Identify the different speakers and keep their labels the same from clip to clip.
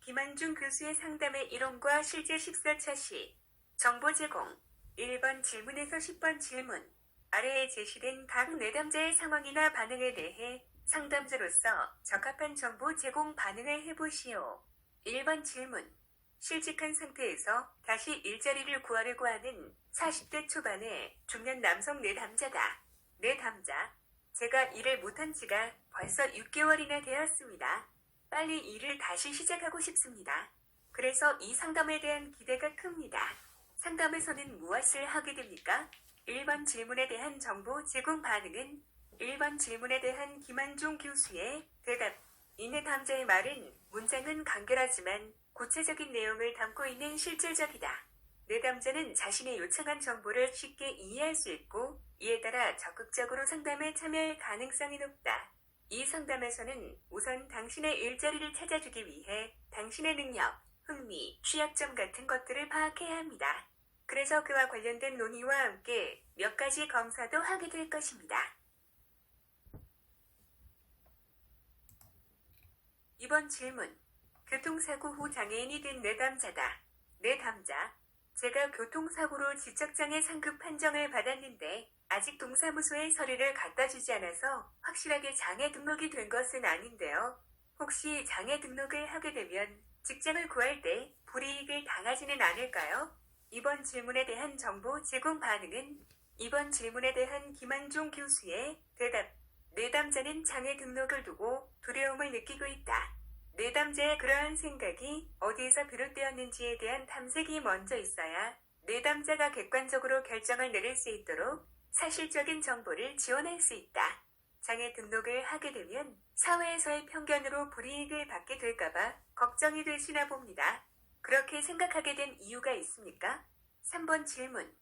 Speaker 1: 김한중 교수의 상담의 이론과 실제 14차 시 정보 제공 1번 질문에서 10번 질문 아래에 제시된 각 내담자의 상황이나 반응에 대해 상담자로서 적합한 정보 제공 반응을 해보시오. 1번 질문 실직한 상태에서 다시 일자리를 구하려고 하는 40대 초반의 중년 남성 내담자다. 내담자 제가 일을 못한 지가 벌써 6개월이나 되었습니다. 빨리 일을 다시 시작하고 싶습니다. 그래서 이 상담에 대한 기대가 큽니다. 상담에서는 무엇을 하게 됩니까? 1번 질문에 대한 정보 제공 반응은 1번 질문에 대한 김한중 교수의 대답. 이 내담자의 말은 문장은 간결하지만 구체적인 내용을 담고 있는 실질적이다. 내담자는 자신의 요청한 정보를 쉽게 이해할 수 있고 이에 따라 적극적으로 상담에 참여할 가능성이 높다. 이 상담에서는 우선 당신의 일자리를 찾아주기 위해 당신의 능력, 흥미, 취약점 같은 것들을 파악해야 합니다. 그래서 그와 관련된 논의와 함께 몇 가지 검사도 하게 될 것입니다. 2번 질문. 교통사고 후 장애인이 된 내담자다. 내담자. 제가 교통사고로 지적장애 상급 판정을 받았는데 아직 동사무소에 서류를 갖다 주지 않아서 확실하게 장애 등록이 된 것은 아닌데요. 혹시 장애 등록을 하게 되면 직장을 구할 때 불이익을 당하지는 않을까요? 이번 질문에 대한 정보 제공 반응은 이번 질문에 대한 김한중 교수의 대답. 내담자는 장애 등록을 두고 두려움을 느끼고 있다. 내담자의 그러한 생각이 어디에서 비롯되었는지에 대한 탐색이 먼저 있어야 내담자가 객관적으로 결정을 내릴 수 있도록 사실적인 정보를 지원할 수 있다. 장애 등록을 하게 되면 사회에서의 편견으로 불이익을 받게 될까봐 걱정이 되시나 봅니다. 그렇게 생각하게 된 이유가 있습니까? 3번 질문.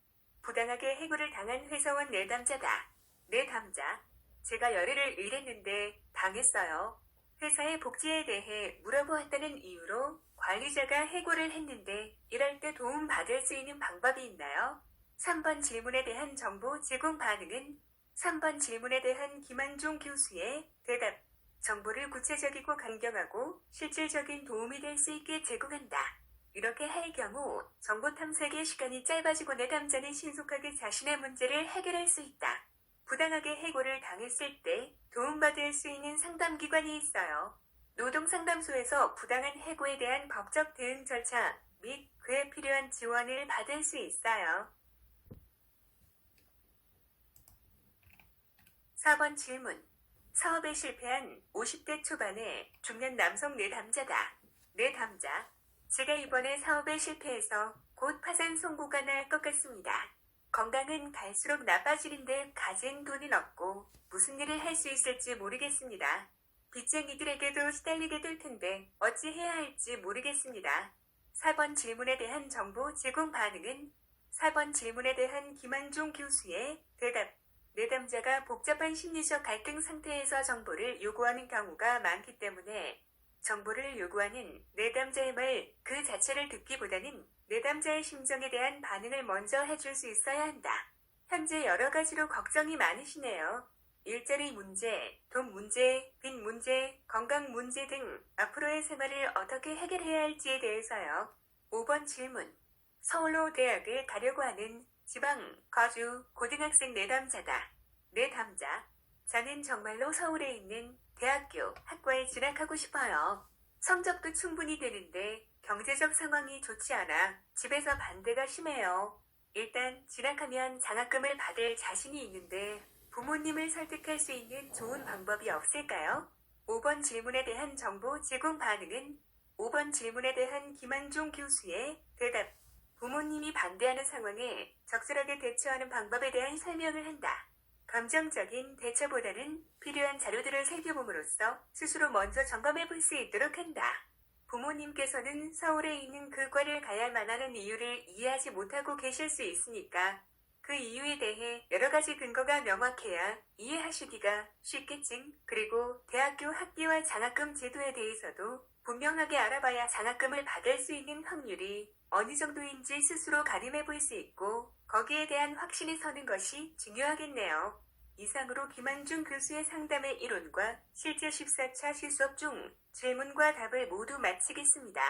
Speaker 1: 부당하게 해고를 당한 회사원 내담자다. 내담자. 제가 열흘을 일했는데 당했어요. 회사의 복지에 대해 물어보았다는 이유로 관리자가 해고를 했는데 이럴 때 도움 받을 수 있는 방법이 있나요? 3번 질문에 대한 정보 제공 반응은 3번 질문에 대한 김한중 교수의 대답. 정보를 구체적이고 강경하고 실질적인 도움이 될 수 있게 제공한다. 이렇게 할 경우 정보 탐색의 시간이 짧아지고 내담자는 신속하게 자신의 문제를 해결할 수 있다. 부당하게 해고를 당했을 때 도움받을 수 있는 상담기관이 있어요. 노동상담소에서 부당한 해고에 대한 법적 대응 절차 및 그에 필요한 지원을 받을 수 있어요. 4번 질문. 사업에 실패한 50대 초반의 중년 남성 내담자다. 내담자. 제가 이번에 사업에 실패해서 곧 파산 선고가 날 것 같습니다. 건강은 갈수록 나빠지는데 가진 돈은 없고 무슨 일을 할 수 있을지 모르겠습니다. 빚쟁이들에게도 시달리게 될 텐데 어찌 해야 할지 모르겠습니다. 4번 질문에 대한 정보 제공 반응은 4번 질문에 대한 김한중 교수의 대답. 내담자가 복잡한 심리적 갈등 상태에서 정보를 요구하는 경우가 많기 때문에 정보를 요구하는 내담자의 말 그 자체를 듣기보다는 내담자의 심정에 대한 반응을 먼저 해줄 수 있어야 한다. 현재 여러 가지로 걱정이 많으시네요. 일자리 문제, 돈 문제, 빚 문제, 건강 문제 등 앞으로의 생활을 어떻게 해결해야 할지에 대해서요. 5번 질문. 서울로 대학을 가려고 하는 지방, 거주, 고등학생 내담자다. 내담자. 저는 정말로 서울에 있는 대학교, 학과에 진학하고 싶어요. 성적도 충분히 되는데 경제적 상황이 좋지 않아 집에서 반대가 심해요. 일단 진학하면 장학금을 받을 자신이 있는데 부모님을 설득할 수 있는 좋은 방법이 없을까요? 5번 질문에 대한 정보 제공 반응은 5번 질문에 대한 김한중 교수의 대답. 부모님이 반대하는 상황에 적절하게 대처하는 방법에 대한 설명을 한다. 감정적인 대처보다는 필요한 자료들을 살펴봄으로써 스스로 먼저 점검해 볼 수 있도록 한다. 부모님께서는 서울에 있는 그 과를 가야만 하는 이유를 이해하지 못하고 계실 수 있으니까 그 이유에 대해 여러 가지 근거가 명확해야 이해하시기가 쉽겠지. 그리고 대학교 학비와 장학금 제도에 대해서도 분명하게 알아봐야 장학금을 받을 수 있는 확률이 어느 정도인지 스스로 가늠해 볼 수 있고 거기에 대한 확신이 서는 것이 중요하겠네요. 이상으로 김한중 교수의 상담의 이론과 실제 14차 실수업 중 질문과 답을 모두 마치겠습니다.